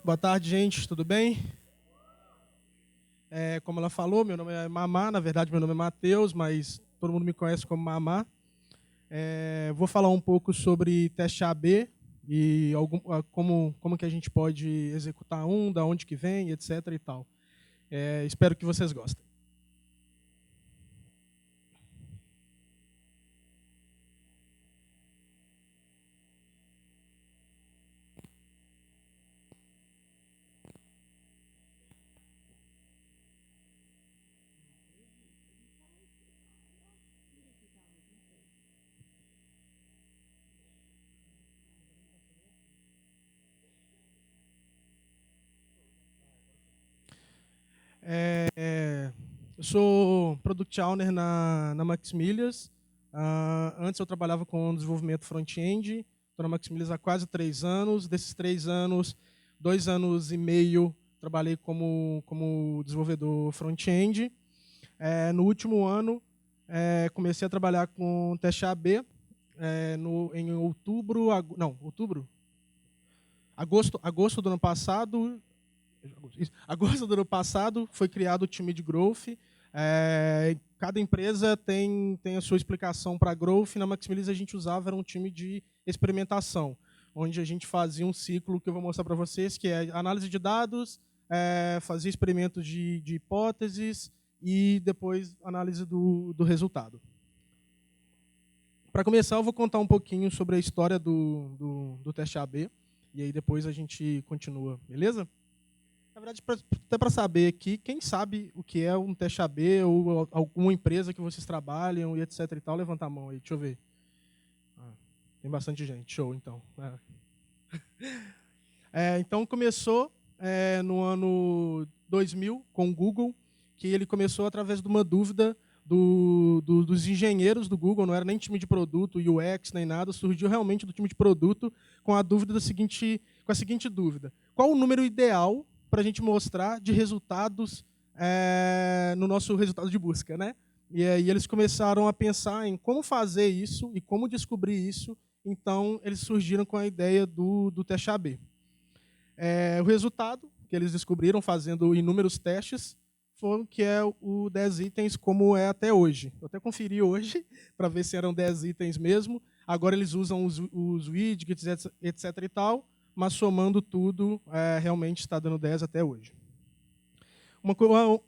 Boa tarde, gente. Tudo bem? Como ela falou, meu nome é Mamá. Na verdade, meu nome é Matheus, mas todo mundo me conhece como Mamá. Vou falar um pouco sobre teste AB e como que a gente pode executar da onde que vem, etc. e tal. Espero que vocês gostem. Eu sou Product Owner na Maximilias. Antes eu trabalhava com desenvolvimento front-end. Estou na Maximilias há quase 3 anos. Desses 3 anos, 2 anos e meio trabalhei como desenvolvedor front-end. No último ano, comecei a trabalhar com teste AB. Em outubro, agosto do ano passado, agosto do ano passado foi criado o time de Growth. Cada empresa tem a sua explicação para Growth. Na Maximilias a gente era um time de experimentação, onde a gente fazia um ciclo que eu vou mostrar para vocês, que é análise de dados, fazia experimentos de hipóteses e depois análise do resultado. Para começar, eu vou contar um pouquinho sobre a história do teste AB, e aí depois a gente continua, beleza? Na verdade, até para saber aqui, quem sabe o que é um teste AB ou alguma empresa que vocês trabalham e etc e tal, levanta a mão aí, deixa eu ver. Tem bastante gente, show então. Então começou no ano 2000 com o Google, que ele começou através de uma dúvida dos engenheiros do Google, não era nem time de produto, UX, nem nada, surgiu realmente do time de produto com a seguinte dúvida: qual o número ideal para a gente mostrar de resultados no nosso resultado de busca, né? E aí eles começaram a pensar em como fazer isso e como descobrir isso. Então eles surgiram com a ideia do teste AB. O resultado que eles descobriram fazendo inúmeros testes foi que é o 10 itens como é até hoje. Eu até conferi hoje para ver se eram 10 itens mesmo. Agora eles usam os widgets, etc e tal, mas somando tudo, realmente está dando 10 até hoje. Uma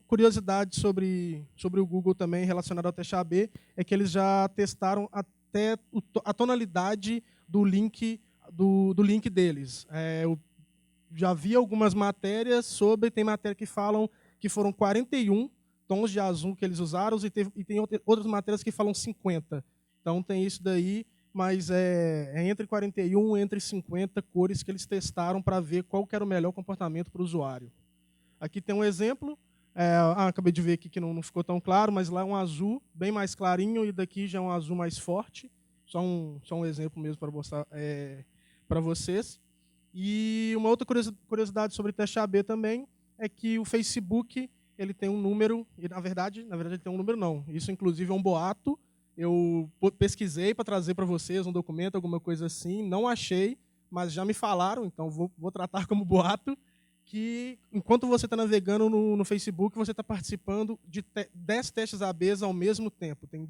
curiosidade sobre o Google também relacionada ao teste AB é que eles já testaram até a tonalidade do link deles. Eu já vi algumas matérias tem matéria que falam que foram 41 tons de azul que eles usaram e tem outras matérias que falam 50. Então tem isso daí, mas é entre 41 e entre 50 cores que eles testaram para ver qual que era o melhor comportamento para o usuário. Aqui tem um exemplo. Acabei de ver aqui que não ficou tão claro, mas lá é um azul bem mais clarinho e daqui já é um azul mais forte. Só um exemplo mesmo para mostrar para vocês. E uma outra curiosidade sobre teste AB também é que o Facebook ele tem um número, e na verdade ele tem um número não. Isso inclusive é um boato. Eu pesquisei para trazer para vocês um documento, alguma coisa assim, não achei, mas já me falaram, então vou tratar como boato, que enquanto você está navegando no Facebook, você está participando de 10 testes ABs ao mesmo tempo. Tem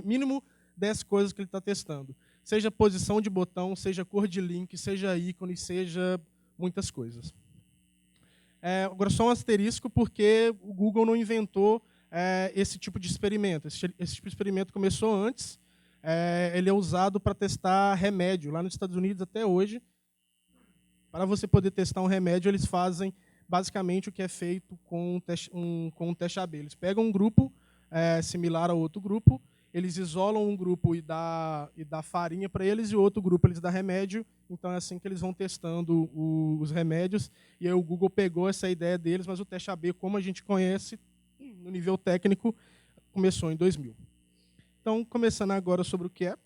mínimo 10 coisas que ele está testando. Seja posição de botão, seja cor de link, seja ícone, seja muitas coisas. Agora, só um asterisco, porque o Google não inventou esse tipo de experimento. Esse tipo de experimento começou antes. Ele é usado para testar remédio, lá nos Estados Unidos até hoje. Para você poder testar um remédio, eles fazem basicamente o que é feito com um teste AB. Eles pegam um grupo similar a outro grupo, eles isolam um grupo e dá farinha para eles, e o outro grupo eles dão remédio. Então é assim que eles vão testando os remédios. E aí o Google pegou essa ideia deles, mas o teste AB, como a gente conhece, no nível técnico, começou em 2000. Então, começando agora sobre o que é.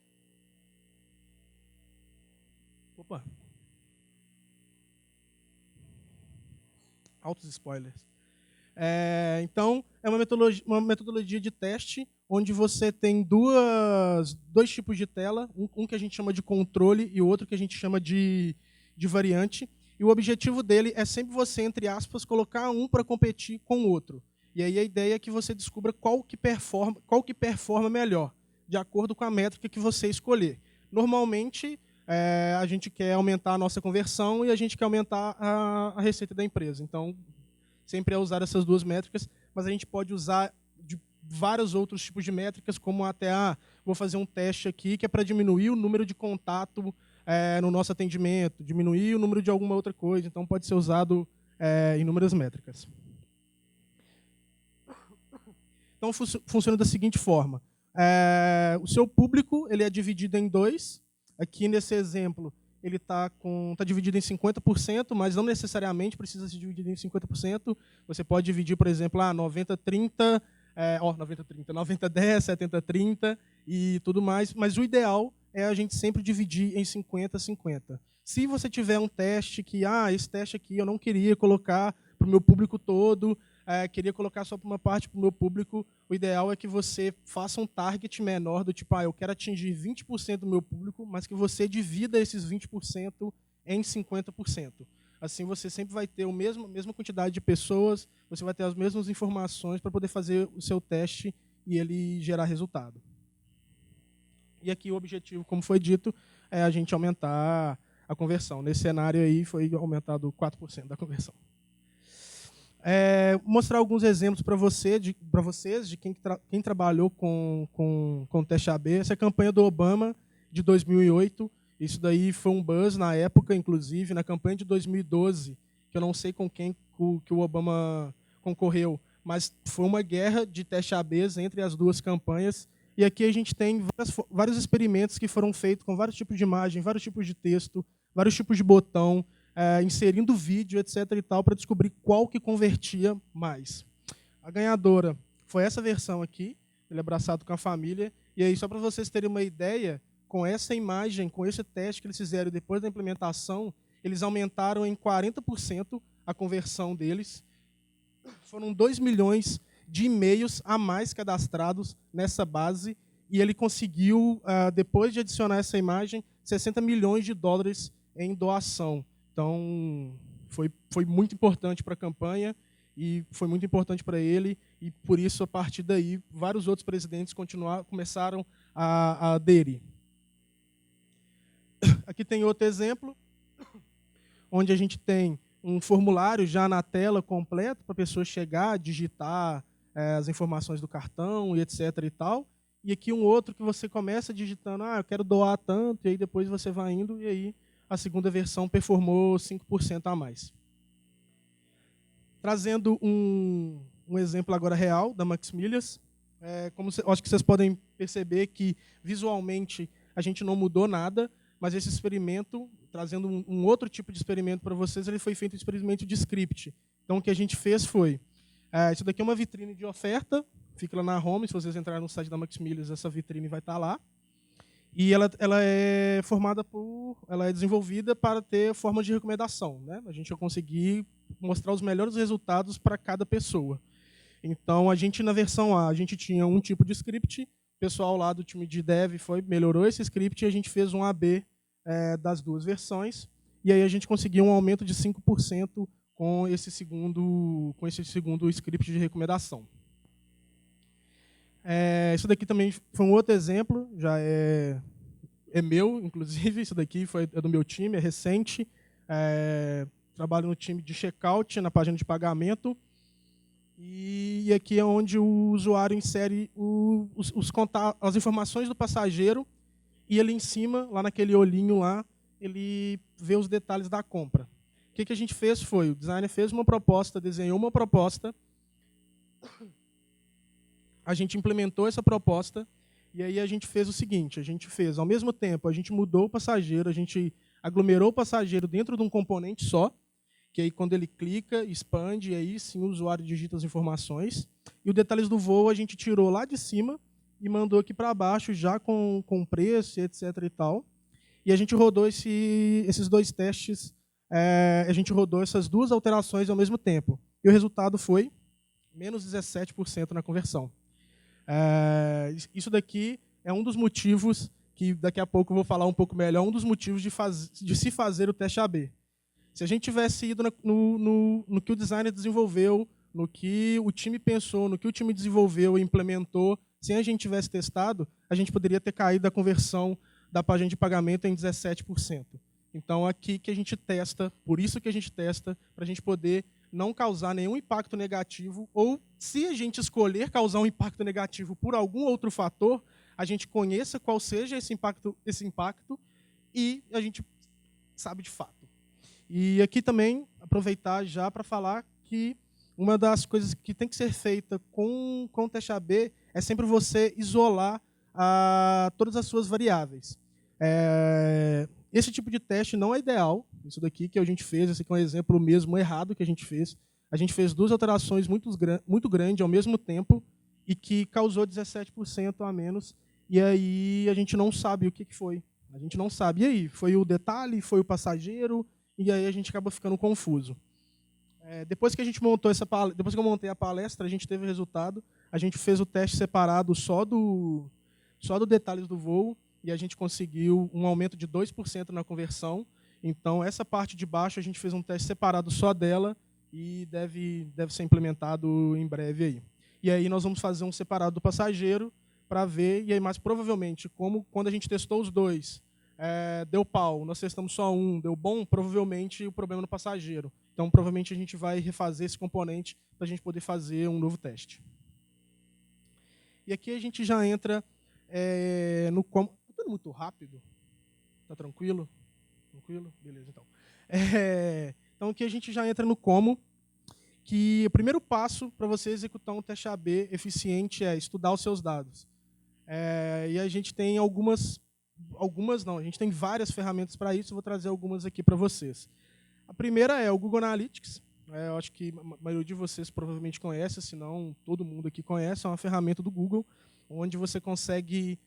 Opa! Altos spoilers. Então, é uma metodologia de teste onde você tem dois tipos de tela, um que a gente chama de controle e o outro que a gente chama de variante. E o objetivo dele é sempre você, entre aspas, colocar um para competir com o outro. E aí a ideia é que você descubra qual que performa melhor, de acordo com a métrica que você escolher. Normalmente, a gente quer aumentar a nossa conversão e a gente quer aumentar a receita da empresa. Então, sempre é usar essas duas métricas, mas a gente pode usar de vários outros tipos de métricas, como até, vou fazer um teste aqui que é para diminuir o número de contato no nosso atendimento, diminuir o número de alguma outra coisa. Então, pode ser usado inúmeras métricas. Então, funciona da seguinte forma. O seu público ele é dividido em dois. Aqui, nesse exemplo, ele está dividido em 50%, mas não necessariamente precisa ser dividido em 50%. Você pode dividir, por exemplo, 90-30, 90-10, 70-30 e tudo mais. Mas o ideal é a gente sempre dividir em 50-50. Se você tiver um teste que, esse teste aqui eu não queria colocar para o meu público todo, queria colocar só para uma parte para o meu público, o ideal é que você faça um target menor do tipo, eu quero atingir 20% do meu público, mas que você divida esses 20% em 50%. Assim você sempre vai ter a mesma quantidade de pessoas, você vai ter as mesmas informações para poder fazer o seu teste e ele gerar resultado. E aqui o objetivo, como foi dito, é a gente aumentar a conversão. Nesse cenário aí foi aumentado 4% da conversão. Mostrar alguns exemplos para vocês de quem trabalhou com teste AB. Essa é a campanha do Obama de 2008. Isso daí foi um buzz na época, inclusive, na campanha de 2012, que eu não sei com quem que o Obama concorreu, mas foi uma guerra de teste ABs entre as duas campanhas. E aqui a gente tem vários experimentos que foram feitos com vários tipos de imagem, vários tipos de texto, vários tipos de botão, inserindo vídeo, etc. e tal, para descobrir qual que convertia mais. A ganhadora foi essa versão aqui, ele abraçado com a família. E aí, só para vocês terem uma ideia, com essa imagem, com esse teste que eles fizeram depois da implementação, eles aumentaram em 40% a conversão deles. Foram 2 milhões de e-mails a mais cadastrados nessa base, e ele conseguiu, depois de adicionar essa imagem, 60 milhões de dólares em doação. Então, foi muito importante para a campanha e foi muito importante para ele, e por isso, a partir daí, vários outros presidentes começaram a aderir. Aqui tem outro exemplo, onde a gente tem um formulário já na tela completo para a pessoa chegar, digitar as informações do cartão e etc. e tal. E aqui um outro que você começa digitando, eu quero doar tanto, e aí depois você vai indo, e aí a segunda versão performou 5% a mais. Trazendo um exemplo agora real da Max Milhas. Acho que vocês podem perceber que visualmente a gente não mudou nada, mas esse experimento, trazendo um outro tipo de experimento para vocês, ele foi feito um experimento de script. Então, o que a gente fez foi, isso daqui é uma vitrine de oferta, fica lá na home, se vocês entrarem no site da Max Milhas, essa vitrine vai estar lá. E ela é desenvolvida para ter forma de recomendação, né? A gente vai conseguir mostrar os melhores resultados para cada pessoa. Então, na versão A, a gente tinha um tipo de script, o pessoal lá do time de dev melhorou esse script e a gente fez um AB das duas versões. E aí a gente conseguiu um aumento de 5% com esse segundo script de recomendação. Isso daqui também foi um outro exemplo, já é meu, inclusive, isso daqui é do meu time, é recente. Trabalho no time de checkout, na página de pagamento. E aqui é onde o usuário insere as informações do passageiro e ele em cima, lá naquele olhinho lá, ele vê os detalhes da compra. O que a gente fez foi, o designer fez uma proposta, desenhou uma proposta, a gente implementou essa proposta e aí a gente fez o seguinte, ao mesmo tempo, a gente mudou o passageiro, a gente aglomerou o passageiro dentro de um componente só, que aí quando ele clica, expande, e aí sim o usuário digita as informações. E os detalhes do voo a gente tirou lá de cima e mandou aqui para baixo, já com preço, etc. e tal. E a gente rodou esses dois testes, a gente rodou essas duas alterações ao mesmo tempo. E o resultado foi menos 17% na conversão. Isso daqui é um dos motivos, que daqui a pouco eu vou falar um pouco melhor, um dos motivos de se fazer o teste AB. Se a gente tivesse ido no que o designer desenvolveu, no que o time pensou, no que o time desenvolveu e implementou, sem a gente tivesse testado, a gente poderia ter caído a conversão da página de pagamento em 17%. Então, aqui que a gente testa, por isso que a gente testa, para a gente poder não causar nenhum impacto negativo, ou, se a gente escolher causar um impacto negativo por algum outro fator, a gente conheça qual seja esse impacto e a gente sabe de fato. E aqui também, aproveitar já para falar que uma das coisas que tem que ser feita com o teste AB é sempre você isolar todas as suas variáveis. Esse tipo de teste não é ideal. Isso daqui que a gente fez, esse aqui é um exemplo mesmo errado que a gente fez. A gente fez 2 alterações muito grandes ao mesmo tempo e que causou 17% a menos. E aí a gente não sabe o que foi. A gente não sabe. E aí? Foi o detalhe? Foi o passageiro? E aí a gente acaba ficando confuso. Depois que a gente montou depois que eu montei a palestra, a gente teve o resultado. A gente fez o teste separado só do detalhes do voo e a gente conseguiu um aumento de 2% na conversão. Então, essa parte de baixo, a gente fez um teste separado só dela e deve ser implementado em breve aí. E aí nós vamos fazer um separado do passageiro para ver, e aí mais provavelmente, como quando a gente testou os dois, deu pau, nós testamos só um, deu bom, provavelmente o problema no passageiro. Então, provavelmente a gente vai refazer esse componente para a gente poder fazer um novo teste. E aqui a gente já entra no como. Está tudo muito rápido? Está tranquilo? Tranquilo? Beleza, então. Então, aqui a gente já entra no como, que o primeiro passo para você executar um teste AB eficiente é estudar os seus dados. E a gente tem a gente tem várias ferramentas para isso, eu vou trazer algumas aqui para vocês. A primeira é o Google Analytics. Eu acho que a maioria de vocês provavelmente conhece, se não todo mundo aqui conhece, é uma ferramenta do Google, onde você consegue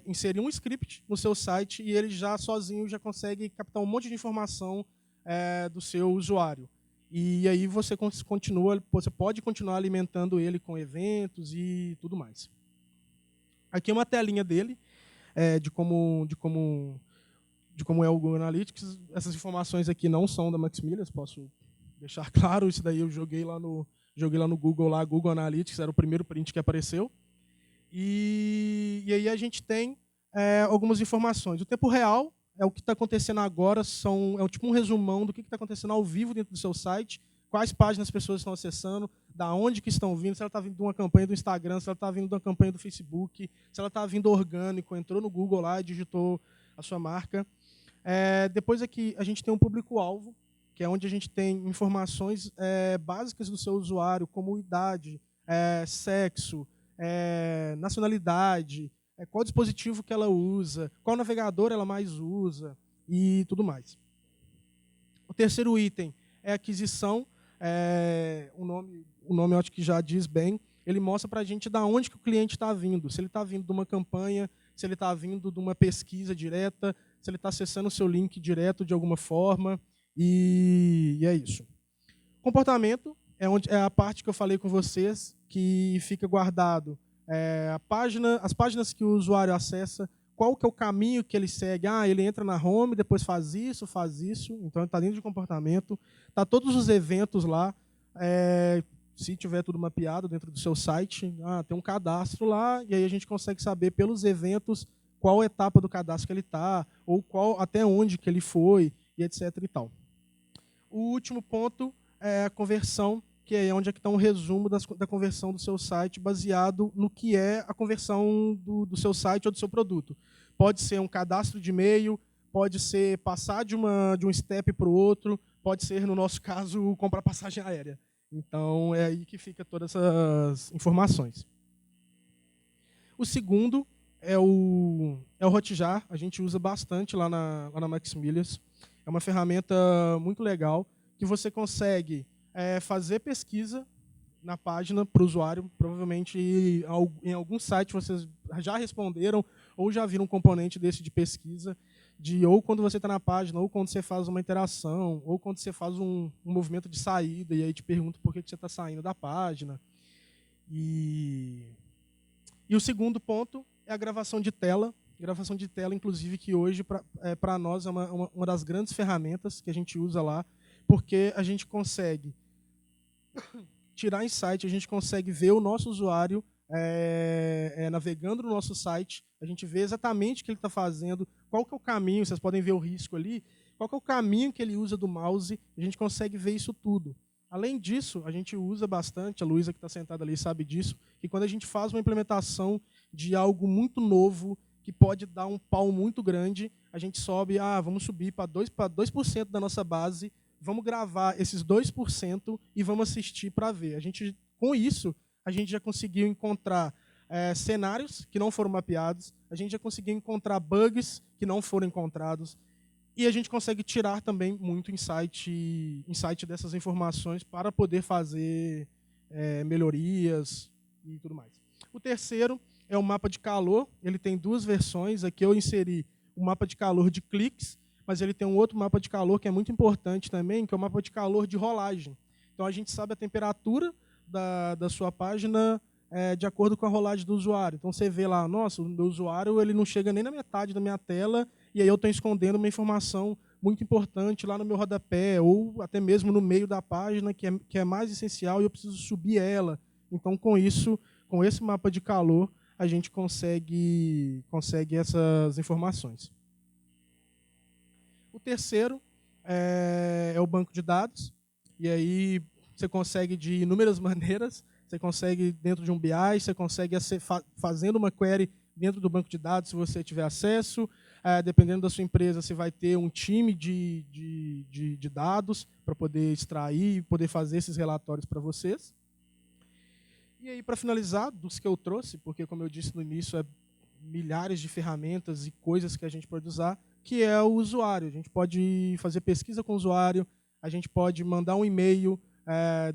inserir um script no seu site e ele já sozinho já consegue captar um monte de informação do seu usuário. E aí você pode continuar alimentando ele com eventos e tudo mais. Aqui é uma telinha dele, de como é o Google Analytics. Essas informações aqui não são da Maximilias, posso deixar claro. Isso daí eu joguei lá no Google, Google Analytics, era o primeiro print que apareceu. E aí a gente tem algumas informações. O tempo real é o que está acontecendo agora, é tipo um resumão do que está acontecendo ao vivo dentro do seu site, quais páginas as pessoas estão acessando, da onde que estão vindo, se ela está vindo de uma campanha do Instagram, se ela está vindo de uma campanha do Facebook, se ela está vindo orgânico, entrou no Google lá e digitou a sua marca. Depois aqui a gente tem um público-alvo, que é onde a gente tem informações básicas do seu usuário, como idade, sexo, nacionalidade, qual dispositivo que ela usa, qual navegador ela mais usa e tudo mais. O terceiro item é aquisição. O nome eu acho que já diz bem. Ele mostra para a gente de onde que o cliente está vindo. Se ele está vindo de uma campanha, se ele está vindo de uma pesquisa direta, se ele está acessando o seu link direto de alguma forma. E é isso. Comportamento é a parte que eu falei com vocês, que fica guardado as páginas que o usuário acessa, qual que é o caminho que ele segue. Ele entra na home, depois faz isso. Então, ele está dentro de comportamento. Está todos os eventos lá. Se tiver tudo mapeado dentro do seu site, tem um cadastro lá, e aí a gente consegue saber pelos eventos qual etapa do cadastro que ele está, ou até onde que ele foi, e etc. e tal. O último ponto é a conversão, que é onde está um resumo da conversão do seu site, baseado no que é a conversão do seu site ou do seu produto. Pode ser um cadastro de e-mail, pode ser passar de um step para o outro, pode ser, no nosso caso, comprar passagem aérea. Então, é aí que fica todas essas informações. O segundo é o Hotjar. A gente usa bastante lá na Maximilias. É uma ferramenta muito legal que você consegue fazer pesquisa na página para o usuário. Provavelmente, em algum site, vocês já responderam ou já viram um componente desse de pesquisa, ou quando você está na página, ou quando você faz uma interação, ou quando você faz um movimento de saída, e aí te pergunta por que você está saindo da página. E o segundo ponto é a gravação de tela. Gravação de tela, inclusive, que hoje, para nós, é uma das grandes ferramentas que a gente usa lá. porque a gente consegue tirar insight, a gente consegue ver o nosso usuário navegando no nosso site, a gente vê exatamente o que ele está fazendo, qual que é o caminho, vocês podem ver o risco ali, qual que é o caminho que ele usa do mouse, a gente consegue ver isso tudo. Além disso, a gente usa bastante, a Luísa que está sentada ali sabe disso, que quando a gente faz uma implementação de algo muito novo, que pode dar um pau muito grande, a gente sobe, vamos subir para 2% da nossa base, vamos gravar esses 2% e vamos assistir para ver. Com isso, a gente já conseguiu encontrar cenários que não foram mapeados, a gente já conseguiu encontrar bugs que não foram encontrados, e a gente consegue tirar também muito insight dessas informações para poder fazer melhorias e tudo mais. O terceiro é o mapa de calor. Ele tem duas versões. Aqui eu inseri o mapa de calor de cliques, mas ele tem um outro mapa de calor que é muito importante também, que é o mapa de calor de rolagem. Então a gente sabe a temperatura da sua página de acordo com a rolagem do usuário. Então você vê lá, nossa, o meu usuário ele não chega nem na metade da minha tela, e aí eu estou escondendo uma informação muito importante lá no meu rodapé, ou até mesmo no meio da página, que é mais essencial, e eu preciso subir ela. Então, com esse mapa de calor, a gente consegue essas informações. O terceiro é o banco de dados, e aí você consegue de inúmeras maneiras. Você consegue dentro de um BI, você consegue fazendo uma query dentro do banco de dados, se você tiver acesso. Dependendo da sua empresa, você vai ter um time de dados para poder extrair e poder fazer esses relatórios para vocês. E aí, para finalizar, dos que eu trouxe, porque, como eu disse no início, milhares de ferramentas e coisas que a gente pode usar, que é o usuário. A gente pode fazer pesquisa com o usuário, a gente pode mandar um e-mail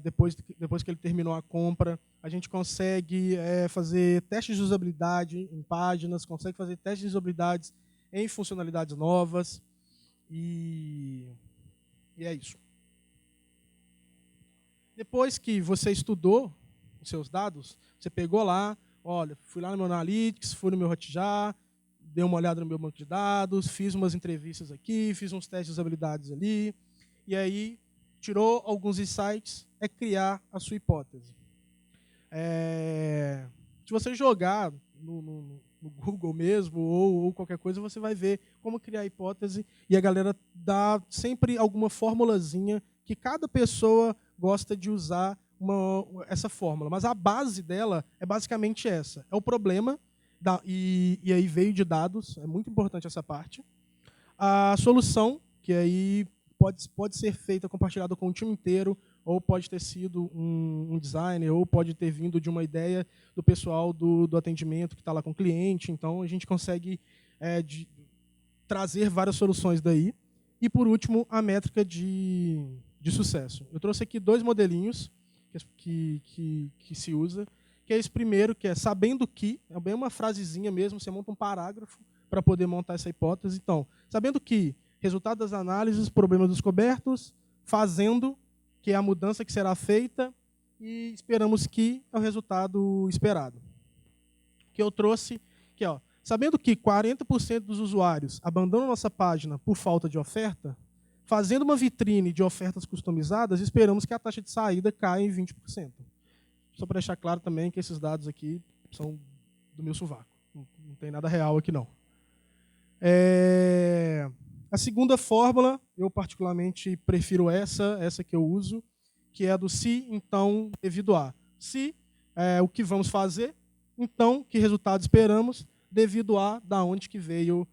depois que ele terminou a compra. A gente consegue fazer testes de usabilidade em páginas, consegue fazer testes de usabilidade em funcionalidades novas. E é isso. Depois que você estudou os seus dados, você pegou lá, olha, fui lá no meu Analytics, fui no meu Hotjar, dei uma olhada no meu banco de dados, fiz umas entrevistas aqui, fiz uns testes de usabilidade ali, e aí tirou alguns insights, é criar a sua hipótese. Se você jogar no Google mesmo ou qualquer coisa, você vai ver como criar a hipótese, e a galera dá sempre alguma formulazinha que cada pessoa gosta de usar essa fórmula, mas a base dela é basicamente essa. É o problema, e aí veio de dados, é muito importante essa parte. A solução, que aí pode ser feita, compartilhada com o time inteiro, ou pode ter sido um designer, ou pode ter vindo de uma ideia do pessoal do atendimento que está lá com o cliente. Então, a gente consegue trazer várias soluções daí. E, por último, a métrica de sucesso. Eu trouxe aqui 2 modelinhos que se usa, que é esse primeiro, que é sabendo que, é bem uma frasezinha mesmo, você monta um parágrafo para poder montar essa hipótese. Então, sabendo que resultado das análises, problemas descobertos, fazendo, que é a mudança que será feita, e esperamos que é o resultado esperado. Que eu trouxe, que é, sabendo que 40% dos usuários abandonam nossa página por falta de oferta, fazendo uma vitrine de ofertas customizadas, esperamos que a taxa de saída caia em 20%. Só para deixar claro também que esses dados aqui são do meu sovaco. Não tem nada real aqui, não. A segunda fórmula, eu particularmente prefiro essa que eu uso, que é a do se, então, devido a. Se é o que vamos fazer, então, que resultado esperamos, devido a da onde que veio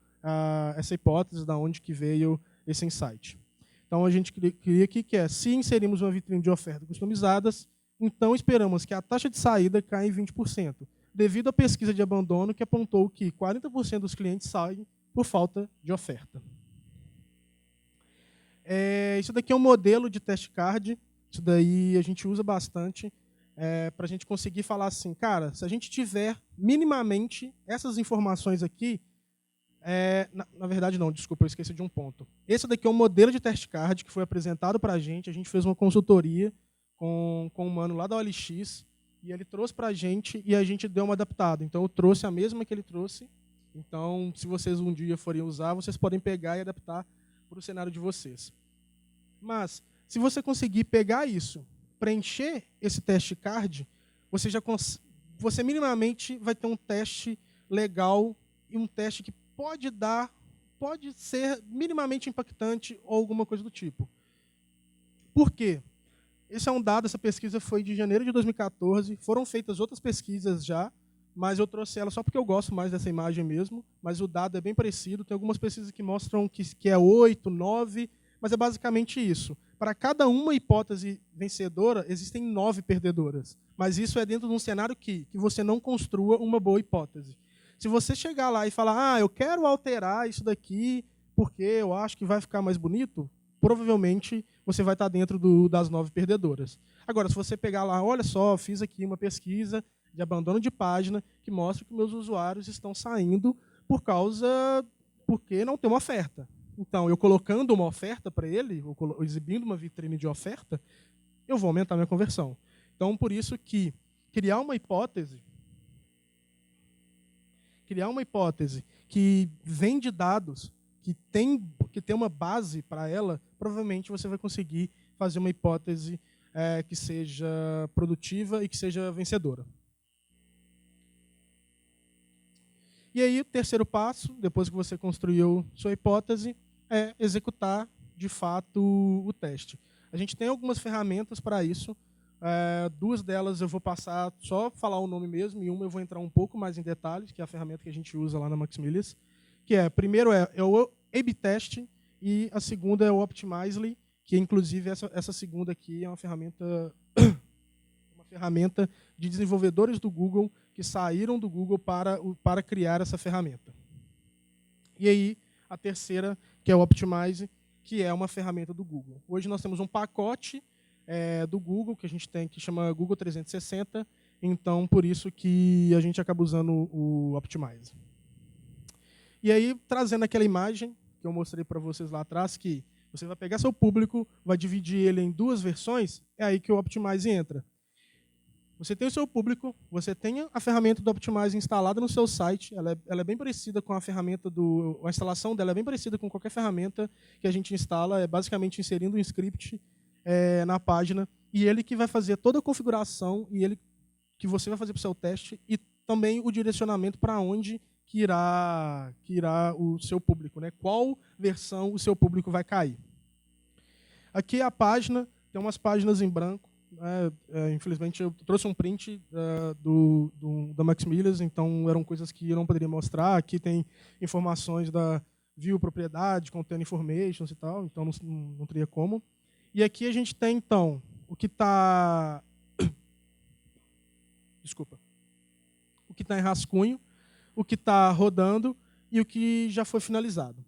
essa hipótese, da onde que veio esse insight. Então, a gente cria aqui que é, se inserimos uma vitrine de ofertas customizadas, então esperamos que a taxa de saída caia em 20%, devido à pesquisa de abandono que apontou que 40% dos clientes saem por falta de oferta. Isso daqui é um modelo de test card, isso daí a gente usa bastante para a gente conseguir falar assim, cara, se a gente tiver minimamente essas informações aqui, na verdade não, desculpa, eu esqueci de um ponto. Esse daqui é um modelo de test card que foi apresentado para a gente fez uma consultoria com um mano lá da OLX, e ele trouxe para a gente e a gente deu uma adaptada. Então eu trouxe a mesma que ele trouxe, então se vocês um dia forem usar, vocês podem pegar e adaptar para o cenário de vocês. Mas, Se você conseguir pegar isso, preencher esse teste card, você minimamente vai ter um teste legal e um teste que pode ser minimamente impactante ou alguma coisa do tipo. Por quê? Esse é um dado, essa pesquisa foi de janeiro de 2014, foram feitas outras pesquisas já, mas eu trouxe ela só porque eu gosto mais dessa imagem mesmo, mas o dado é bem parecido, tem algumas pesquisas que mostram que é 8, 9, mas é basicamente isso. Para cada uma hipótese vencedora, existem 9 perdedoras, mas isso é dentro de um cenário que você não construa uma boa hipótese. Se você chegar lá e falar, eu quero alterar isso daqui porque eu acho que vai ficar mais bonito, provavelmente você vai estar dentro das 9 perdedoras. Agora, se você pegar lá, olha só, fiz aqui uma pesquisa de abandono de página que mostra que meus usuários estão saindo porque não tem uma oferta. Então, eu colocando uma oferta para ele, exibindo uma vitrine de oferta, eu vou aumentar minha conversão. Então, por isso que criar uma hipótese que vem de dados, que tem uma base para ela, provavelmente você vai conseguir fazer uma hipótese que seja produtiva e que seja vencedora. E aí, o terceiro passo, depois que você construiu sua hipótese, é executar, de fato, o teste. A gente tem algumas ferramentas para isso. 2 delas eu vou passar, só falar o nome mesmo, e uma eu vou entrar um pouco mais em detalhes, que é a ferramenta que a gente usa lá na Maximilias, que primeiro é o A/B Test, e a segunda é o Optimizely, que inclusive essa segunda aqui é uma ferramenta de desenvolvedores do Google que saíram do Google para criar essa ferramenta. E aí, a terceira, que é o Optimize, que é uma ferramenta do Google. Hoje nós temos um pacote do Google que a gente tem, que chama Google 360, então por isso que a gente acaba usando o Optimize. E aí, trazendo aquela imagem que eu mostrei para vocês lá atrás, que você vai pegar seu público, vai dividir ele em 2 versões, é aí que o Optimize entra. Você tem o seu público, você tem a ferramenta do Optimize instalada no seu site, ela é bem parecida com a ferramenta a instalação dela é bem parecida com qualquer ferramenta que a gente instala, é basicamente inserindo um script na página, e ele que vai fazer toda a configuração, e ele que você vai fazer para o seu teste, e também o direcionamento para onde que irá o seu público, né? Qual versão o seu público vai cair. Aqui é a página, tem umas páginas em branco, infelizmente eu trouxe um print da Maximilias, então eram coisas que eu não poderia mostrar. Aqui tem informações da view propriedade, content informations e tal, então não teria como. E aqui a gente tem, então, o que está o que está em rascunho, o que está rodando e o que já foi finalizado.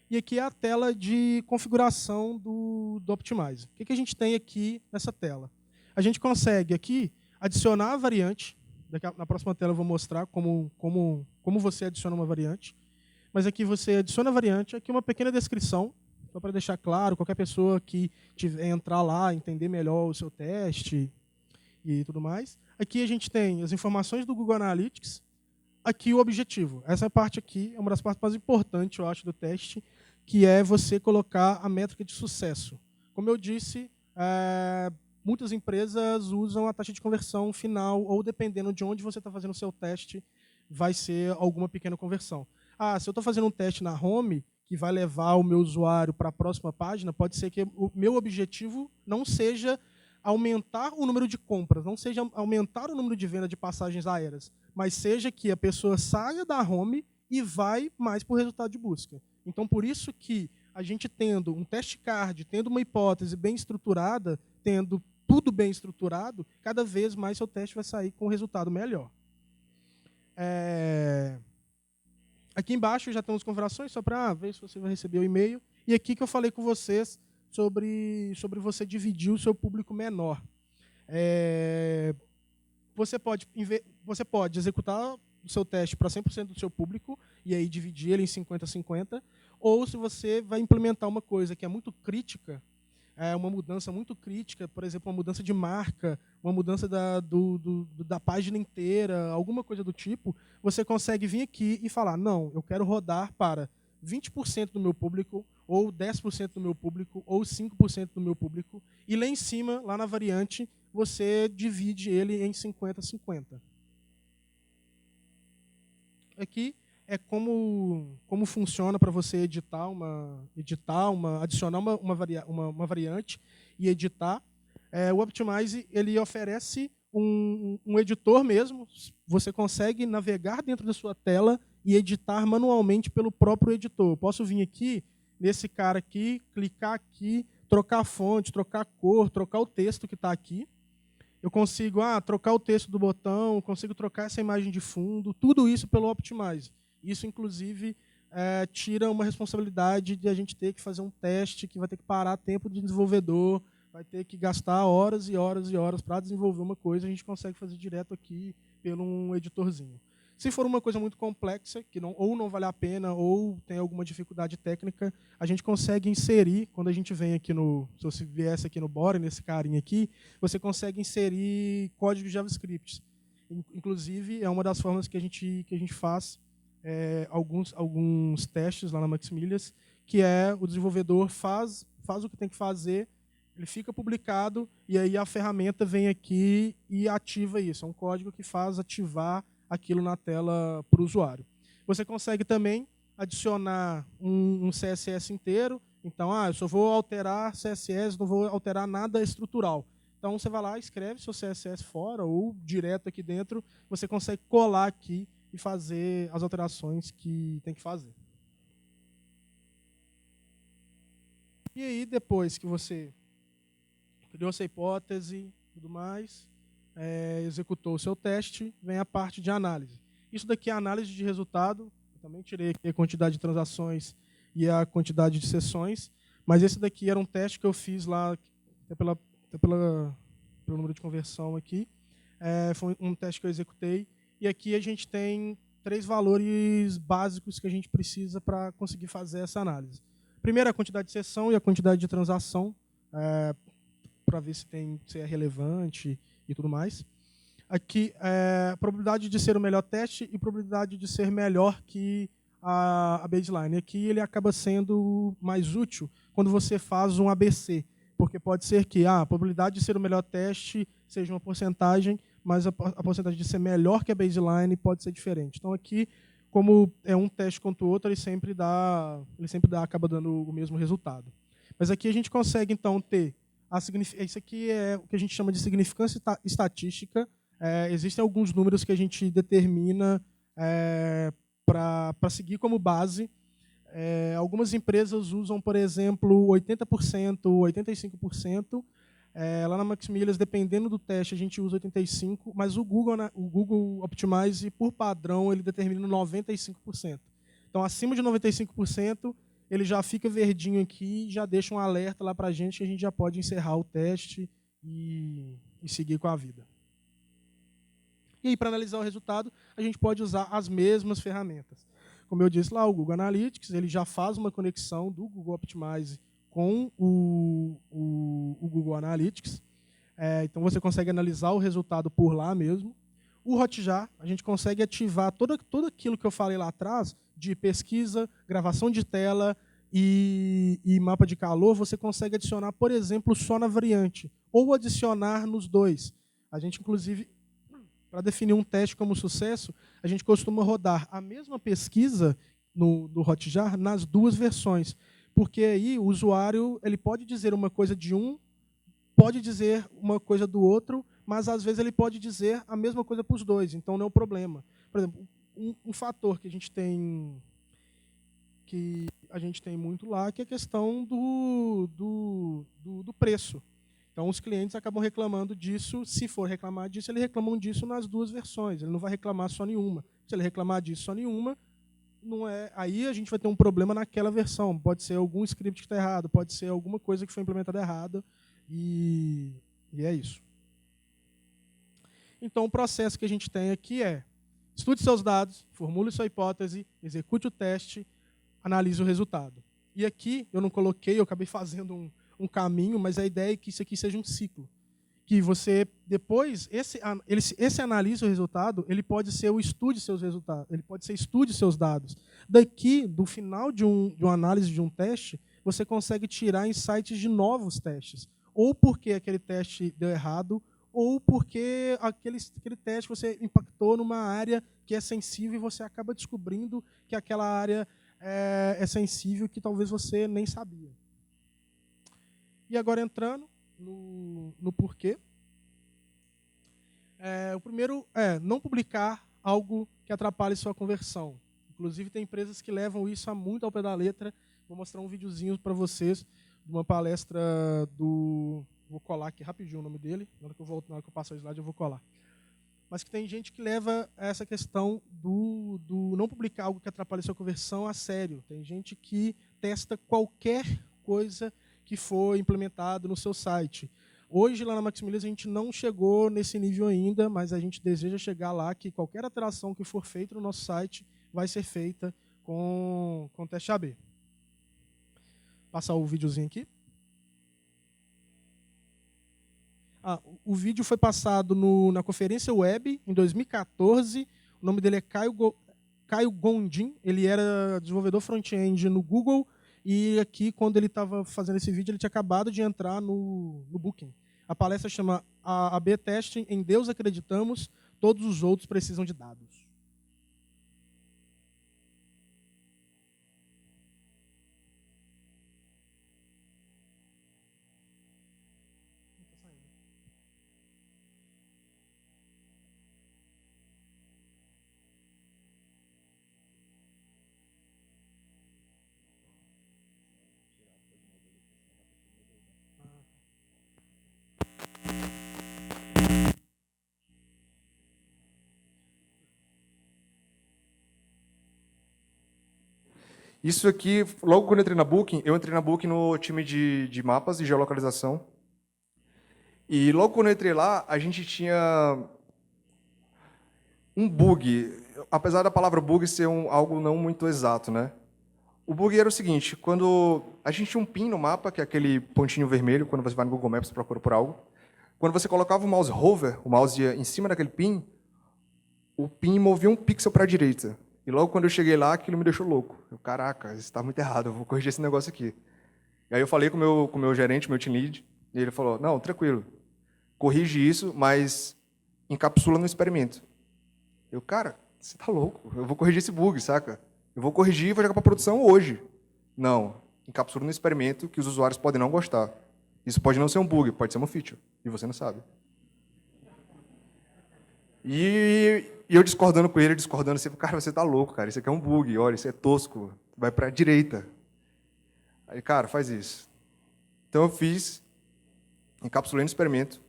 E aqui é a tela de configuração do Optimize. O que a gente tem aqui nessa tela? A gente consegue aqui adicionar a variante. Na próxima tela eu vou mostrar como você adiciona uma variante. Mas aqui você adiciona a variante, aqui uma pequena descrição, só para deixar claro, qualquer pessoa que entrar lá, entender melhor o seu teste e tudo mais. Aqui a gente tem as informações do Google Analytics, aqui o objetivo. Essa parte aqui é uma das partes mais importantes, eu acho, do teste, que é você colocar a métrica de sucesso. Como eu disse, muitas empresas usam a taxa de conversão final, ou dependendo de onde você está fazendo o seu teste, vai ser alguma pequena conversão. Se eu estou fazendo um teste na home, que vai levar o meu usuário para a próxima página, pode ser que o meu objetivo não seja aumentar o número de compras, não seja aumentar o número de venda de passagens aéreas, mas seja que a pessoa saia da home e vai mais para o resultado de busca. Então, por isso que a gente tendo um teste card, tendo uma hipótese bem estruturada, tendo tudo bem estruturado, cada vez mais seu teste vai sair com um resultado melhor. Aqui embaixo já tem as configurações, só para ver se você vai receber o e-mail. E aqui que eu falei com vocês sobre você dividir o seu público menor. Você pode executar o seu teste para 100% do seu público e aí dividir ele em 50-50, ou se você vai implementar uma coisa que é muito crítica, uma mudança muito crítica, por exemplo, uma mudança de marca, uma mudança da página inteira, alguma coisa do tipo, você consegue vir aqui e falar, não, eu quero rodar para 20% do meu público, ou 10% do meu público, ou 5% do meu público, e lá em cima, lá na variante, você divide ele em 50-50. Aqui é como funciona para você adicionar uma variante e editar. O Optimize ele oferece um editor mesmo. Você consegue navegar dentro da sua tela e editar manualmente pelo próprio editor. Eu posso vir aqui, nesse cara aqui, clicar aqui, trocar a fonte, trocar a cor, trocar o texto que está aqui. Eu consigo trocar o texto do botão, consigo trocar essa imagem de fundo, tudo isso pelo Optimize. Isso, inclusive, tira uma responsabilidade de a gente ter que fazer um teste, que vai ter que parar tempo de desenvolvedor, vai ter que gastar horas e horas e horas para desenvolver uma coisa, a gente consegue fazer direto aqui pelo um editorzinho. Se for uma coisa muito complexa, que ou não vale a pena, ou tem alguma dificuldade técnica, a gente consegue inserir, quando a gente vem aqui se você viesse aqui no Bora, nesse carinha aqui, você consegue inserir código JavaScript. Inclusive, é uma das formas que a gente faz alguns testes lá na Maximilias, que é o desenvolvedor faz o que tem que fazer, ele fica publicado, e aí a ferramenta vem aqui e ativa isso. É um código que faz ativar aquilo na tela para o usuário. Você consegue também adicionar um CSS inteiro. Então, eu só vou alterar CSS, não vou alterar nada estrutural. Então, você vai lá, escreve seu CSS fora ou direto aqui dentro, você consegue colar aqui e fazer as alterações que tem que fazer. E aí, depois que você criou essa hipótese e tudo mais, executou o seu teste, vem a parte de análise. Isso daqui é análise de resultado. Eu também tirei aqui a quantidade de transações e a quantidade de sessões, mas esse daqui era um teste que eu fiz lá, pelo número de conversão aqui. Foi um teste que eu executei. E aqui a gente tem 3 valores básicos que a gente precisa para conseguir fazer essa análise. Primeiro, a quantidade de sessão e a quantidade de transação, para ver se é relevante e tudo mais. Aqui, probabilidade de ser o melhor teste e probabilidade de ser melhor que a baseline. Aqui ele acaba sendo mais útil quando você faz um ABC, porque pode ser que a probabilidade de ser o melhor teste seja uma porcentagem, mas a porcentagem de ser melhor que a baseline pode ser diferente. Então, aqui, como é um teste contra o outro, ele sempre acaba dando o mesmo resultado. Mas aqui a gente consegue, então, ter isso aqui é o que a gente chama de significância estatística. Existem alguns números que a gente determina para seguir como base. Algumas empresas usam, por exemplo, 80%, 85%. Lá na Maximilias, dependendo do teste, a gente usa 85%, mas o Google Optimize, por padrão, ele determina 95%. Então, acima de 95%, ele já fica verdinho aqui e já deixa um alerta lá para a gente que a gente já pode encerrar o teste e seguir com a vida. E aí, para analisar o resultado, a gente pode usar as mesmas ferramentas. Como eu disse lá, o Google Analytics, ele já faz uma conexão do Google Optimize com o Google Analytics. Então, você consegue analisar o resultado por lá mesmo. O Hotjar, a gente consegue ativar tudo aquilo que eu falei lá atrás, de pesquisa, gravação de tela e mapa de calor, você consegue adicionar, por exemplo, só na variante, ou adicionar nos dois. A gente, inclusive, para definir um teste como sucesso, a gente costuma rodar a mesma pesquisa no Hotjar nas 2 versões, porque aí o usuário ele pode dizer uma coisa de um, pode dizer uma coisa do outro, mas às vezes ele pode dizer a mesma coisa para os dois, então não é um problema. Por exemplo, um fator que a gente tem muito lá, que é a questão do preço. Então, os clientes acabam reclamando disso. Se for reclamar disso, eles reclamam disso nas 2 versões. Ele não vai reclamar só nenhuma. Se ele reclamar disso só nenhuma, aí a gente vai ter um problema naquela versão. Pode ser algum script que está errado, pode ser alguma coisa que foi implementada errada, e é isso. Então, o processo que a gente tem aqui é: estude seus dados, formule sua hipótese, execute o teste, analise o resultado. E aqui, eu não coloquei, eu acabei fazendo um caminho, mas a ideia é que isso aqui seja um ciclo. que você depois esse analisa o resultado, ele pode ser o estude seus resultados, ele pode ser estude seus dados. Daqui, do final de uma análise de um teste, você consegue tirar insights de novos testes, ou porque aquele teste deu errado, ou porque aquele teste você impactou numa área que é sensível e você acaba descobrindo que aquela área é sensível que talvez você nem sabia. E agora entrando no porquê. O primeiro é não publicar algo que atrapalhe sua conversão. Inclusive, tem empresas que levam isso muito ao pé da letra. Vou mostrar um videozinho para vocês de uma palestra do... Vou colar aqui rapidinho o nome dele. Na hora que eu passo o slide, eu vou colar. Mas que tem gente que leva essa questão do não publicar algo que atrapalhe sua conversão a sério. Tem gente que testa qualquer coisa que for implementado no seu site. Hoje, lá na Maximilis, a gente não chegou nesse nível ainda, mas a gente deseja chegar lá que qualquer alteração que for feita no nosso site vai ser feita com teste AB. Passar o videozinho aqui. O vídeo foi passado na conferência web em 2014. O nome dele é Caio Gondim. Ele era desenvolvedor front-end no Google. E aqui, quando ele estava fazendo esse vídeo, ele tinha acabado de entrar no Booking. A palestra chama AB Testing, em Deus acreditamos, todos os outros precisam de dados. Isso aqui, logo quando eu entrei na Booking no time de mapas e geolocalização. E logo quando eu entrei lá, a gente tinha um bug, apesar da palavra bug ser algo não muito exato, né? O bug era o seguinte, quando a gente tinha um pin no mapa, que é aquele pontinho vermelho, quando você vai no Google Maps e procura por algo, quando você colocava o mouse hover, o mouse ia em cima daquele pin, o pin movia um pixel para a direita. E logo quando eu cheguei lá, aquilo me deixou louco. Caraca, isso está muito errado, eu vou corrigir esse negócio aqui. E aí eu falei com o meu gerente, meu team lead, e ele falou, não, tranquilo, corrige isso, mas encapsula no experimento. Cara, você tá louco, eu vou corrigir esse bug, saca? Eu vou corrigir e vou jogar para produção hoje. Não, encapsula no experimento que os usuários podem não gostar. Isso pode não ser um bug, pode ser uma feature, e você não sabe. E eu discordando com ele, assim, cara, você tá louco, cara, isso aqui é um bug, olha, isso é tosco, vai para a direita. Aí, cara, faz isso. Então eu fiz, encapsulei no experimento,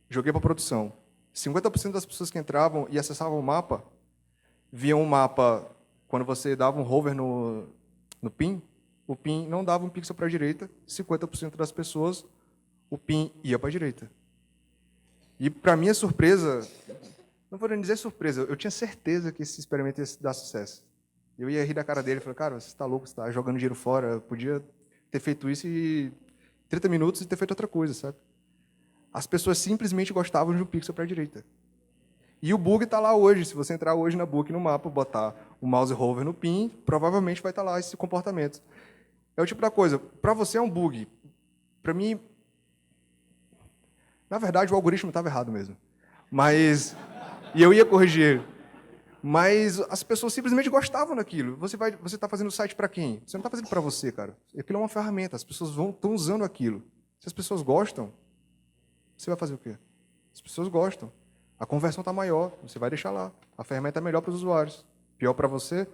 joguei para produção. 50% das pessoas que entravam e acessavam o mapa, viam o mapa, quando você dava um hover no pin, o pin não dava um pixel para a direita, 50% das pessoas, o pin ia para a direita. E, para minha surpresa, não vou nem dizer surpresa, eu tinha certeza que esse experimento ia dar sucesso. Eu ia rir da cara dele e falar, cara, você está louco, você está jogando dinheiro fora, eu podia ter feito isso em 30 minutos e ter feito outra coisa, sabe? As pessoas simplesmente gostavam de um pixel para a direita. E o bug está lá hoje. Se você entrar hoje na Booking, no mapa, botar o mouse hover no pin, provavelmente vai estar lá esse comportamento. É o tipo da coisa, para você é um bug. Para mim, na verdade, o algoritmo estava errado mesmo. E eu ia corrigir ele. Mas as pessoas simplesmente gostavam daquilo. Você está fazendo o site para quem? Você não está fazendo para você, cara. Aquilo é uma ferramenta, as pessoas estão usando aquilo. Se as pessoas gostam, você vai fazer o quê? As pessoas gostam. A conversão está maior, você vai deixar lá. A ferramenta é melhor para os usuários. Pior para você,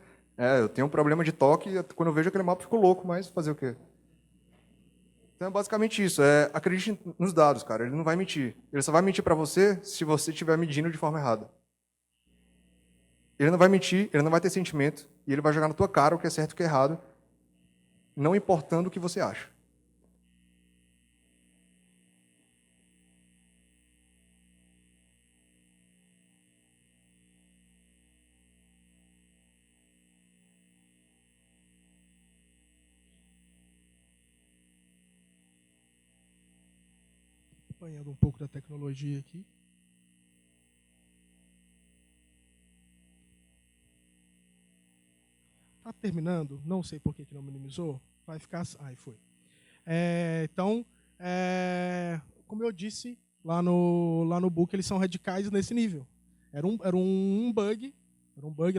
eu tenho um problema de toque, quando eu vejo aquele mapa, eu fico louco, mas fazer o quê? Então é basicamente isso. Acredite nos dados, cara. Ele não vai mentir. Ele só vai mentir para você se você estiver medindo de forma errada. Ele não vai mentir, ele não vai ter sentimento, e ele vai jogar na tua cara o que é certo e o que é errado, não importando o que você acha. Acompanhando um pouco da tecnologia aqui. Está terminando? Não sei por que não minimizou. Vai ficar... Aí foi. Então, como eu disse, lá no book, eles são radicais nesse nível. Era um bug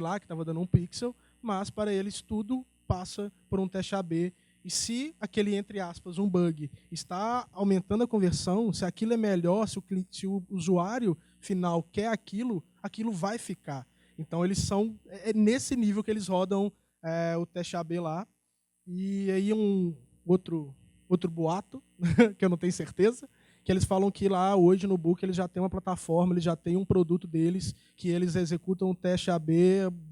lá que estava dando um pixel, mas para eles tudo passa por um teste AB. E se aquele, entre aspas, um bug está aumentando a conversão, se aquilo é melhor, se o usuário final quer aquilo, aquilo vai ficar. Então, eles são... É nesse nível que eles rodam o teste AB lá. E aí outro boato, que eu não tenho certeza, que eles falam que lá hoje no book eles já têm uma plataforma, eles já têm um produto deles, que eles executam o teste AB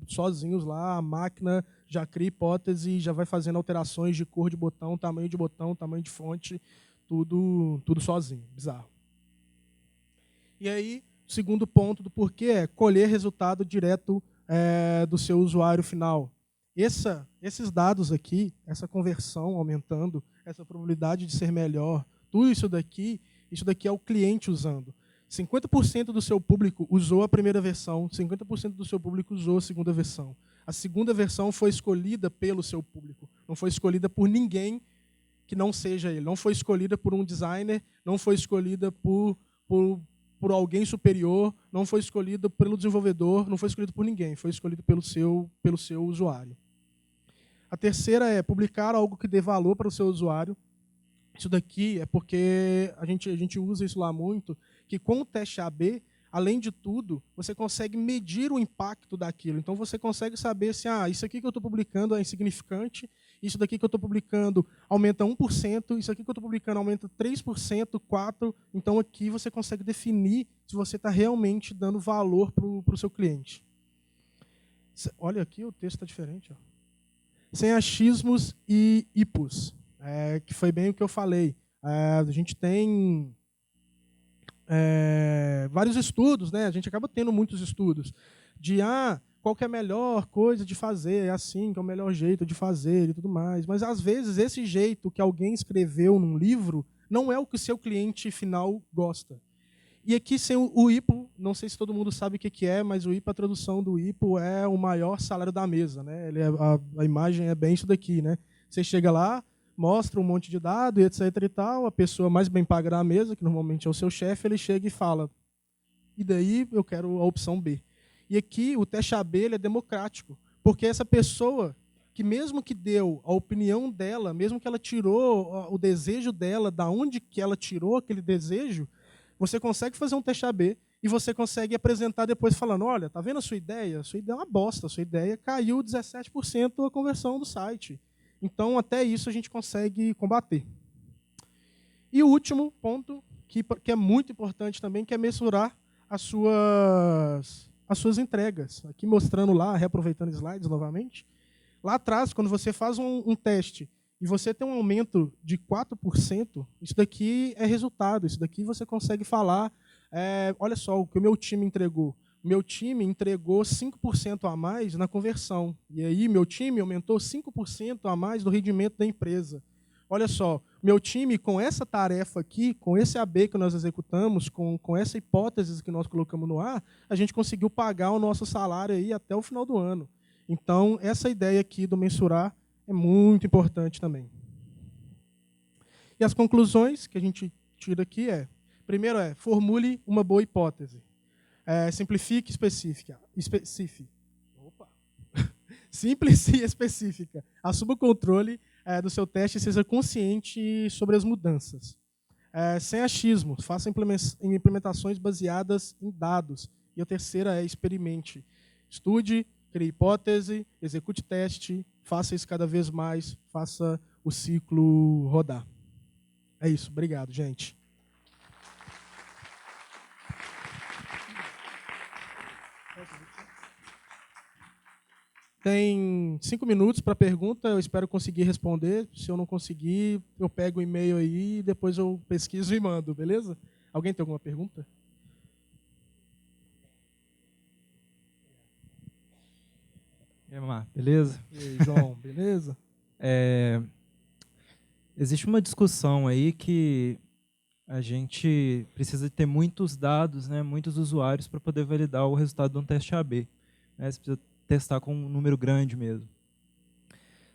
sozinhos lá, a máquina já cria hipótese, já vai fazendo alterações de cor de botão, tamanho de fonte, tudo sozinho, bizarro. E aí, o segundo ponto do porquê é colher resultado direto do seu usuário final. Esses dados aqui, essa conversão aumentando, essa probabilidade de ser melhor, tudo isso daqui é o cliente usando. 50% do seu público usou a primeira versão, 50% do seu público usou a segunda versão. A segunda versão foi escolhida pelo seu público, não foi escolhida por ninguém que não seja ele, não foi escolhida por um designer, não foi escolhida por alguém superior, não foi escolhida pelo desenvolvedor, não foi escolhida por ninguém, foi escolhida pelo seu usuário. A terceira é publicar algo que dê valor para o seu usuário. Isso daqui é porque a gente usa isso lá muito, que com o teste AB, além de tudo, você consegue medir o impacto daquilo. Então, você consegue saber se isso aqui que eu estou publicando é insignificante, isso daqui que eu estou publicando aumenta 1%, isso aqui que eu estou publicando aumenta 3%, 4%. Então, aqui você consegue definir se você está realmente dando valor para o seu cliente. Olha aqui, o texto está diferente. Ó. Sem achismos e hipos, que foi bem o que eu falei. A gente tem vários estudos, né? A gente acaba tendo muitos estudos de qual que é a melhor coisa de fazer, é assim que é o melhor jeito de fazer e tudo mais. Mas, às vezes, esse jeito que alguém escreveu num livro não é o que o seu cliente final gosta. E aqui, sem o IPO, não sei se todo mundo sabe o que é, mas o IPO, a tradução do IPO é o maior salário da mesa. Né? A imagem é bem isso daqui. Né? Você chega lá, mostra um monte de dados e etc. e tal, a pessoa mais bem paga da mesa, que normalmente é o seu chefe, ele chega e fala, e daí eu quero a opção B. E aqui o teste AB ele é democrático, porque essa pessoa, que mesmo que deu a opinião dela, mesmo que ela tirou o desejo dela, da onde que ela tirou aquele desejo, você consegue fazer um teste AB e você consegue apresentar depois falando, olha, tá vendo a sua ideia? A sua ideia é uma bosta, a sua ideia caiu 17% a conversão do site. Então, até isso a gente consegue combater. E o último ponto, que é muito importante também, que é mensurar as suas entregas. Aqui mostrando lá, reaproveitando slides novamente. Lá atrás, quando você faz um teste e você tem um aumento de 4%, isso daqui é resultado, isso daqui você consegue falar, olha só, o que o meu time entregou. Meu time entregou 5% a mais na conversão. E aí, meu time aumentou 5% a mais do rendimento da empresa. Olha só, meu time, com essa tarefa aqui, com esse AB que nós executamos, com essa hipótese que nós colocamos no ar, a gente conseguiu pagar o nosso salário aí até o final do ano. Então, essa ideia aqui do mensurar é muito importante também. E as conclusões que a gente tira aqui primeiro formule uma boa hipótese. Simplifique e especifique. Simples e específica. Assuma o controle do seu teste e seja consciente sobre as mudanças. Sem achismo, faça implementações baseadas em dados. E a terceira é experimente. Estude, crie hipótese, execute teste, faça isso cada vez mais, faça o ciclo rodar. É isso. Obrigado, gente. Tem 5 minutos para pergunta, eu espero conseguir responder. Se eu não conseguir, eu pego o e-mail aí e depois eu pesquiso e mando, beleza? Alguém tem alguma pergunta? E aí, Mar, beleza? E aí, João, beleza? Existe uma discussão aí que a gente precisa ter muitos dados, né, muitos usuários para poder validar o resultado de um teste AB. Né, você precisa testar com um número grande mesmo.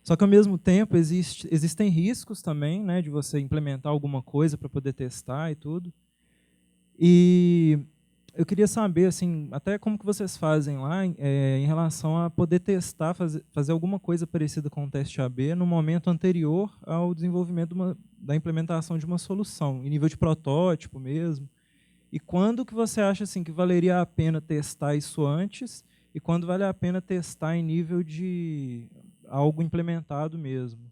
Só que, ao mesmo tempo, existem riscos também, né, de você implementar alguma coisa para poder testar e tudo. E eu queria saber, assim, até como que vocês fazem lá em relação a poder testar, fazer alguma coisa parecida com o teste AB no momento anterior ao desenvolvimento da implementação de uma solução, em nível de protótipo mesmo. E quando que você acha assim, que valeria a pena testar isso antes e quando vale a pena testar em nível de algo implementado mesmo?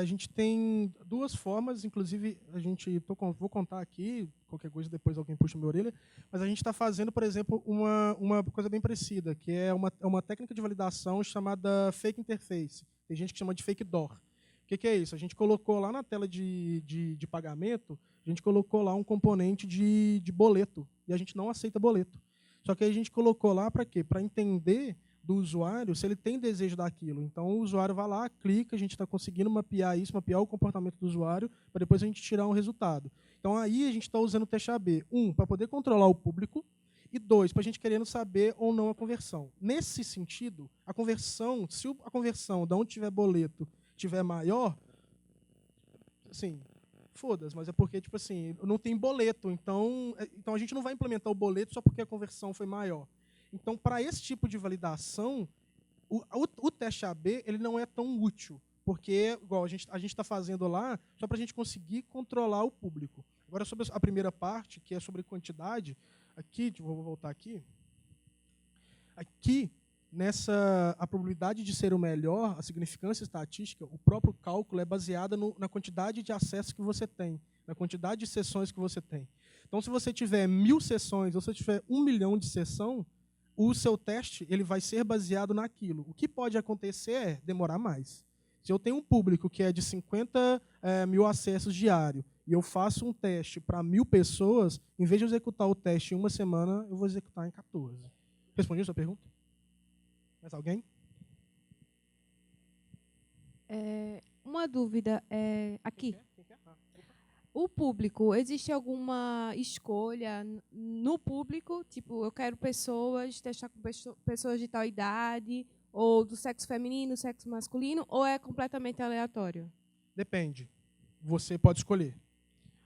A gente tem duas formas, inclusive vou contar aqui, qualquer coisa depois alguém puxa minha orelha, mas a gente está fazendo, por exemplo, uma coisa bem parecida, que é uma técnica de validação chamada fake interface. Tem gente que chama de fake door. O que é isso? A gente colocou lá na tela de pagamento, a gente colocou lá um componente de boleto, e a gente não aceita boleto. Só que a gente colocou lá para quê? Para entender do usuário se ele tem desejo daquilo. Então, o usuário vai lá, clica, a gente está conseguindo mapear isso, mapear o comportamento do usuário, para depois a gente tirar um resultado. Então, aí a gente está usando o teste AB, para poder controlar o público, e 2, para a gente querendo saber ou não a conversão. Nesse sentido, a conversão, se a conversão de onde tiver boleto tiver maior, assim, foda-se, mas é porque, tipo assim, não tem boleto, então a gente não vai implementar o boleto só porque a conversão foi maior. Então, para esse tipo de validação, o teste AB ele não é tão útil, porque igual a gente está fazendo lá só para a gente conseguir controlar o público. Agora, sobre a primeira parte, que é sobre quantidade, aqui, vou voltar aqui. Aqui, a probabilidade de ser o melhor, a significância estatística, o próprio cálculo é baseada na quantidade de acessos que você tem, na quantidade de sessões que você tem. Então, se você tiver 1000 sessões ou se você tiver 1 milhão de sessão, o seu teste ele vai ser baseado naquilo. O que pode acontecer é demorar mais. Se eu tenho um público que é de 50 mil acessos diários e eu faço um teste para 1000 pessoas, em vez de eu executar o teste em uma semana, eu vou executar em 14. Respondi a sua pergunta? Mais alguém? Uma dúvida aqui. O público, existe alguma escolha no público? Tipo, eu quero testar com pessoas de tal idade, ou do sexo feminino, sexo masculino, ou é completamente aleatório? Depende. Você pode escolher.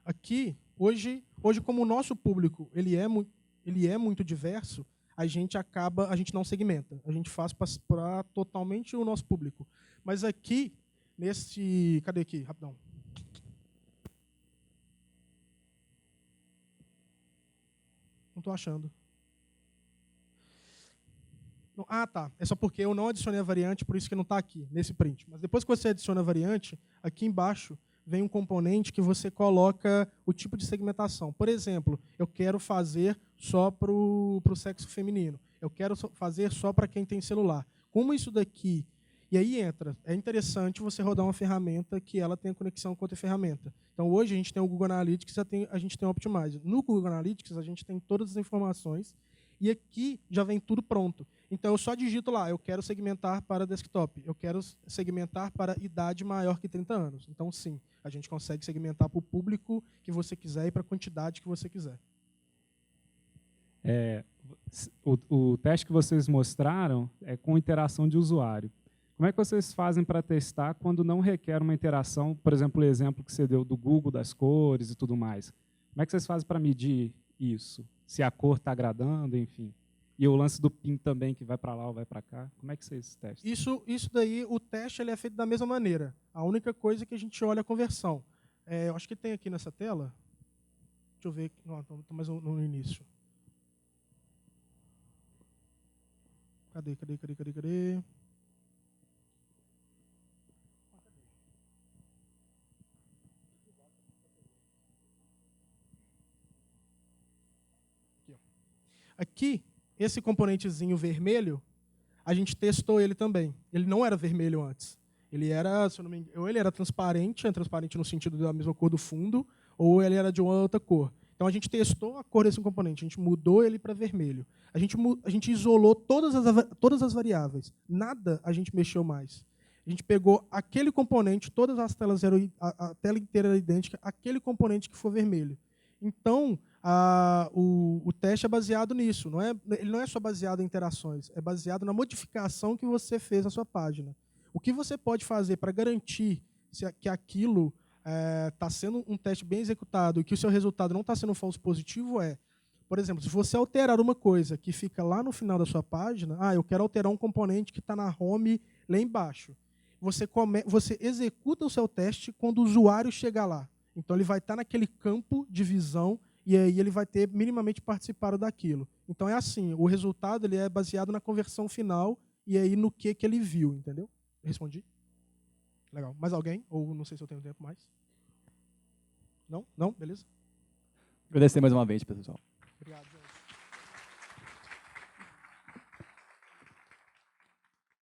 Aqui, hoje como o nosso público ele é muito diverso, a gente não segmenta. A gente faz para totalmente o nosso público. Mas aqui, cadê aqui? Rapidão. Não estou achando. Ah, tá. É só porque eu não adicionei a variante, por isso que não está aqui, nesse print. Mas depois que você adiciona a variante, aqui embaixo vem um componente que você coloca o tipo de segmentação. Por exemplo, eu quero fazer só para o sexo feminino. Eu quero fazer só para quem tem celular. Como isso daqui... E aí é interessante você rodar uma ferramenta que ela tenha conexão com outra ferramenta. Então, hoje a gente tem o Google Analytics, a gente tem o Optimize. No Google Analytics, a gente tem todas as informações e aqui já vem tudo pronto. Então, eu só digito lá, eu quero segmentar para desktop, eu quero segmentar para idade maior que 30 anos. Então, sim, a gente consegue segmentar para o público que você quiser e para a quantidade que você quiser. O teste que vocês mostraram é com interação de usuário. Como é que vocês fazem para testar quando não requer uma interação, por exemplo, o exemplo que você deu do Google, das cores e tudo mais? Como é que vocês fazem para medir isso? Se a cor está agradando, enfim. E o lance do PIN também, que vai para lá ou vai para cá. Como é que vocês testam? Isso daí, o teste ele é feito da mesma maneira. A única coisa é que a gente olha a conversão. Eu acho que tem aqui nessa tela. Deixa eu ver. Não, estou mais no início. Cadê? Aqui, esse componentezinho vermelho, a gente testou ele também. Ele não era vermelho antes. Ele era, se eu não me engano, ou ele era transparente no sentido da mesma cor do fundo, ou ele era de uma outra cor. Então, a gente testou a cor desse componente, a gente mudou ele para vermelho. A gente isolou todas as variáveis. Nada a gente mexeu mais. A A gente pegou aquele componente, todas as telas eram, a tela inteira era idêntica, aquele componente que for vermelho. Então, o teste é baseado nisso. Ele não é só baseado em interações, é baseado na modificação que você fez na sua página. O que você pode fazer para garantir que aquilo está sendo um teste bem executado e que o seu resultado não está sendo um falso positivo por exemplo, se você alterar uma coisa que fica lá no final da sua página, eu quero alterar um componente que está na home lá embaixo. Você executa o seu teste quando o usuário chegar lá. Então, ele vai estar naquele campo de visão e aí ele vai ter minimamente participado daquilo. Então, é assim, o resultado ele é baseado na conversão final e aí no que ele viu, entendeu? Respondi? Legal. Mais alguém? Ou não sei se eu tenho tempo mais. Não? Não? Beleza? Agradecer mais uma vez, pessoal. Obrigado.